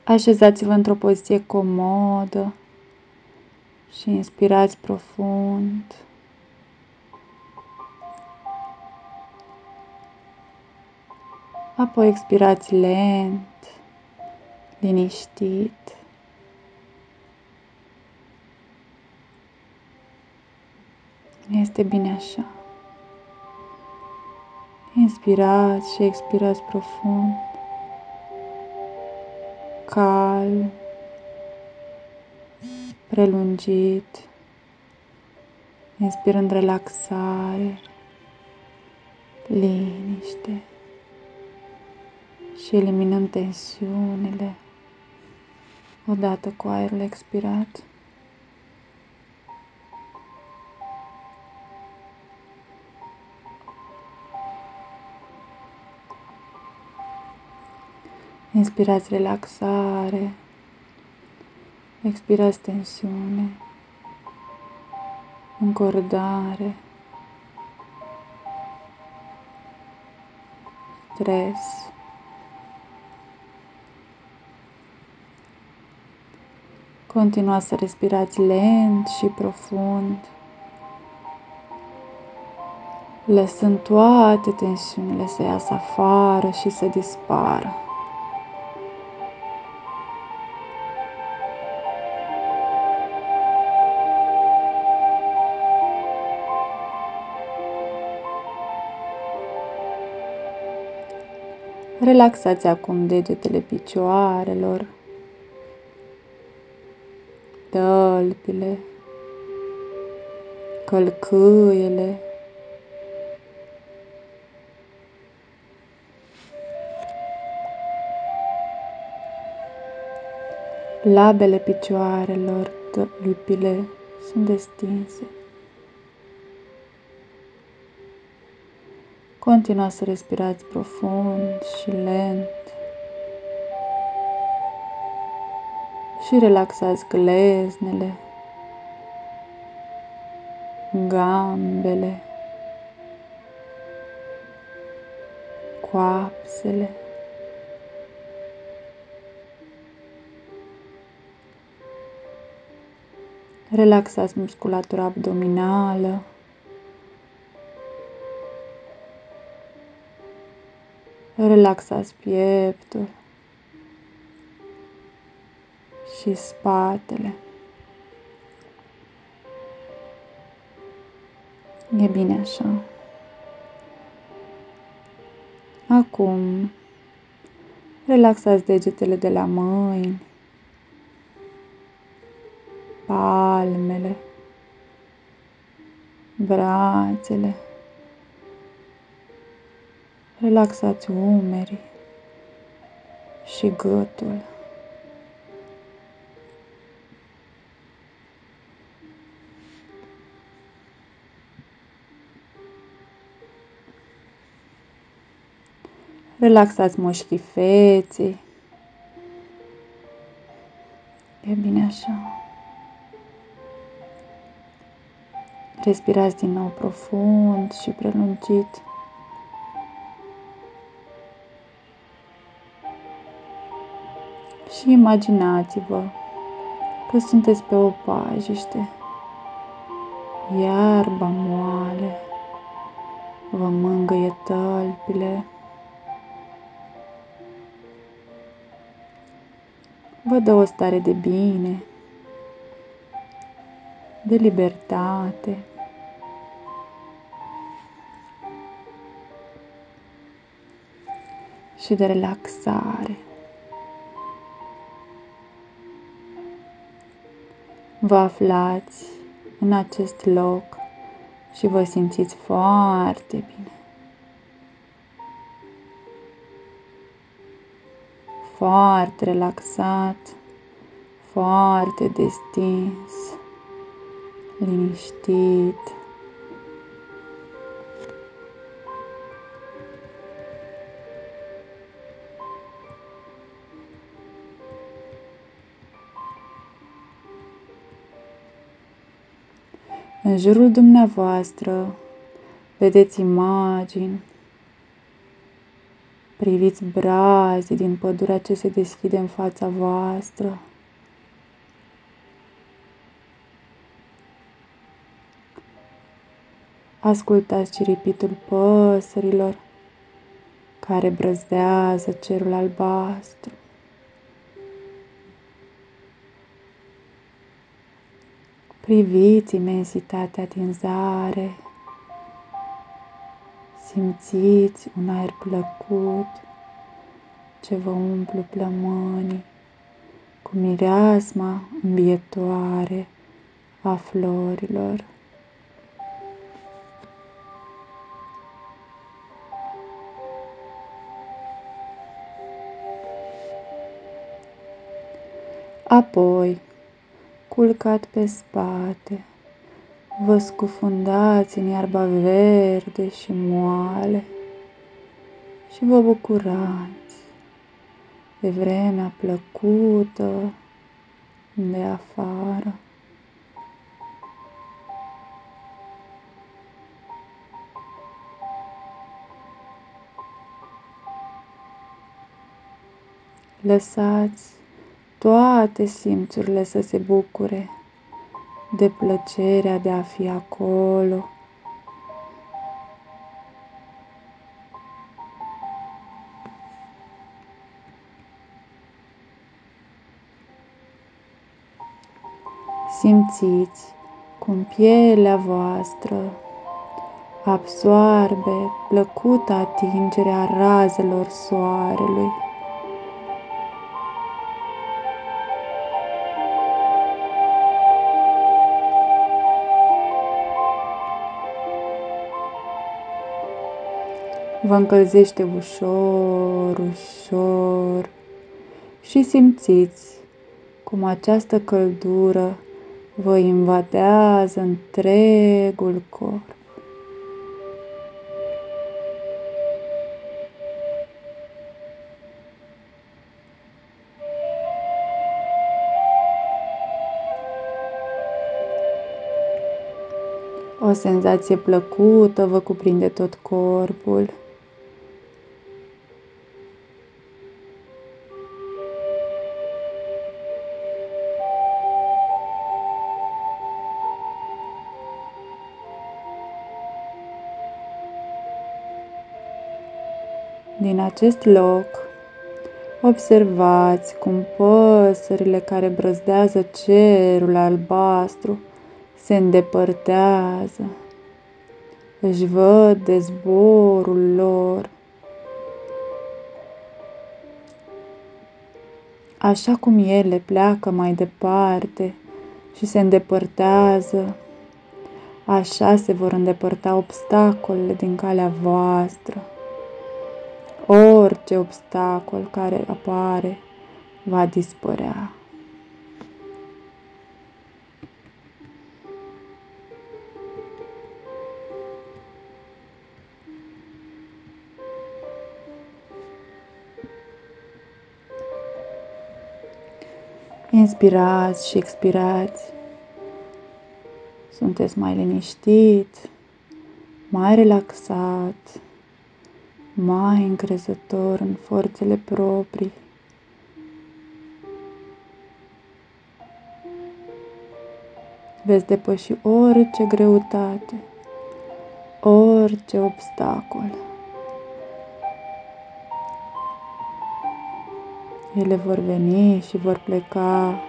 Așezați-vă într-o poziție comodă și inspirați profund. Apoi expirați lent, liniștit. Este bine așa. Inspirați și expirați profund, calm, prelungit, inspirând relaxare, liniște și eliminând tensiunile odată cu aerul expirat. Inspirați relaxare, expirați tensiune, încordare, stres. Continuați să respirați lent și profund, lăsând toate tensiunile să iasă afară și să dispară. Relaxați acum degetele picioarelor, tălpile, călcâiele, labele picioarelor, tălpile sunt destinse. Continuați să respirați profund și lent și relaxați gleznele, gambele, coapsele. Relaxați musculatura abdominală, relaxați pieptul și spatele. E bine așa. Acum, relaxați degetele de la mâini, palmele, brațele. Relaxați umerii și gâtul. Relaxați mușchii feței. E bine așa. Respirați din nou profund și prelungit. Și imaginați-vă că sunteți pe o pajiște. Iarba moale vă mângâie tălpile. Vă dă o stare de bine, de libertate. Și de relaxare. Vă aflați în acest loc și vă simțiți foarte bine. Foarte relaxat, foarte destins, liniștit. În jurul dumneavoastră vedeți imagini, Priviți brazii din pădurea ce se deschide în fața voastră. Ascultați ciripitul păsărilor care brăzdează cerul albastru. Priviți imensitatea din zare. Simțiți un aer plăcut ce vă umplu plămânii cu mireasma îmbietoare a florilor. Apoi, culcat pe spate, vă scufundați în iarba verde și moale și vă bucurați de vremea plăcută de afară. Lăsați toate simțurile să se bucure de plăcerea de a fi acolo. Simțiți cum pielea voastră absoarbe plăcută atingerea razelor soarelui. Vă încălzește ușor, ușor și simțiți cum această căldură vă invadează întregul corp. O senzație plăcută vă cuprinde tot corpul. Din acest loc, observați cum păsările care brăzdează cerul albastru se îndepărtează. Își văd de zborul lor. Așa cum ele pleacă mai departe și se îndepărtează, așa se vor îndepărta obstacolele din calea voastră. Orice obstacol care apare va dispărea. Inspirați și expirați. Sunteți mai liniștit, mai relaxat, mai încrezător în forțele proprii. Veți depăși orice greutate, orice obstacol. Ele vor veni și vor pleca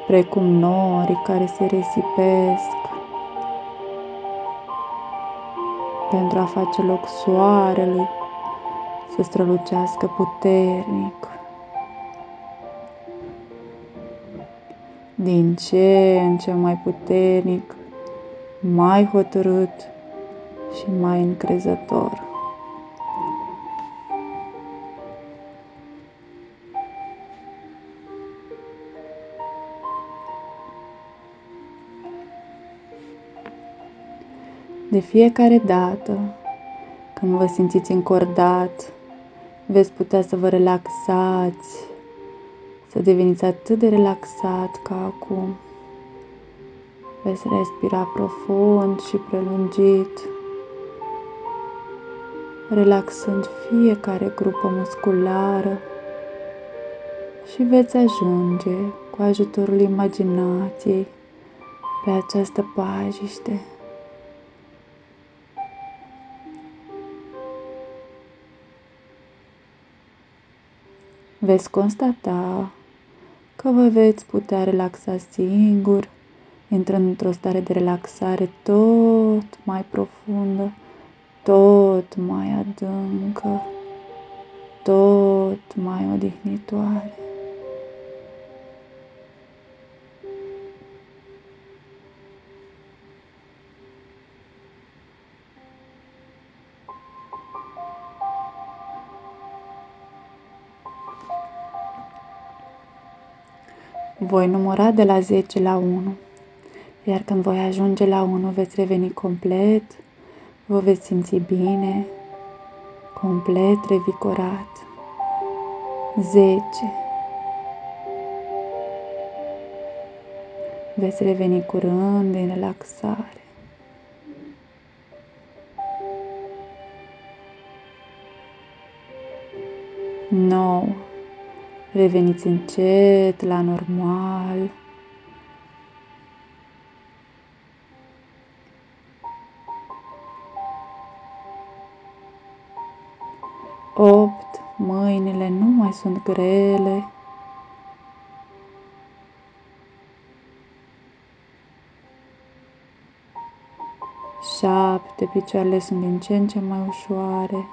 precum norii care se risipesc pentru a face loc soarelui să strălucească puternic. Din ce în ce mai puternic, mai hotărât și mai încrezător. De fiecare dată când vă simțiți încordat, veți putea să vă relaxați, să deveniți atât de relaxat ca acum. Veți respira profund și prelungit. relaxând fiecare grupă musculară și veți ajunge cu ajutorul imaginației pe această pajiște. Veți constata că vă veți putea relaxa singur, intrând într-o stare de relaxare tot mai profundă, tot mai adâncă, tot mai odihnitoare. Voi număra de la 10 la 1, iar când voi ajunge la 1 veți reveni complet, vă veți simți bine, complet revigorat. 10. Veți reveni curând în relaxare. 9. Reveniți încet la normal. 8. Mâinile nu mai sunt grele. 7. Picioarele sunt din ce în ce mai ușoare.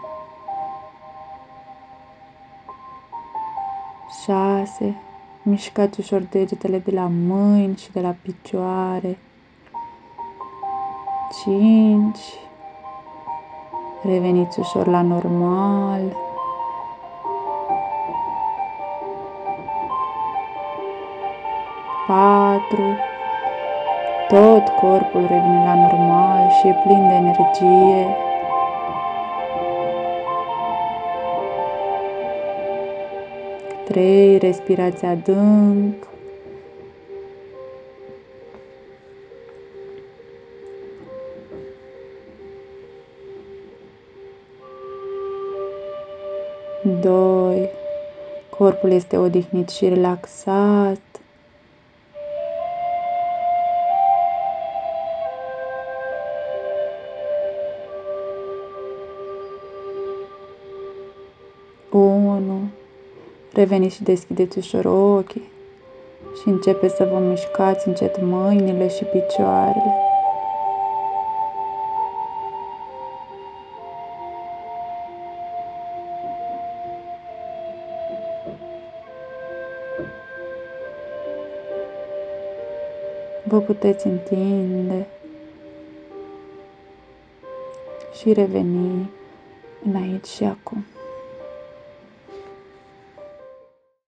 6. Mișcați ușor degetele de la mâini și de la picioare. 5. Reveniți ușor la normal. 4. Tot corpul revine la normal și e plin de energie. 3. Respirați adânc. 2. Corpul este odihnit și relaxat. 1. Reveniți și deschideți ușor ochii și începeți să vă mișcați încet mâinile și picioarele. Vă puteți întinde și reveni în aici și acum.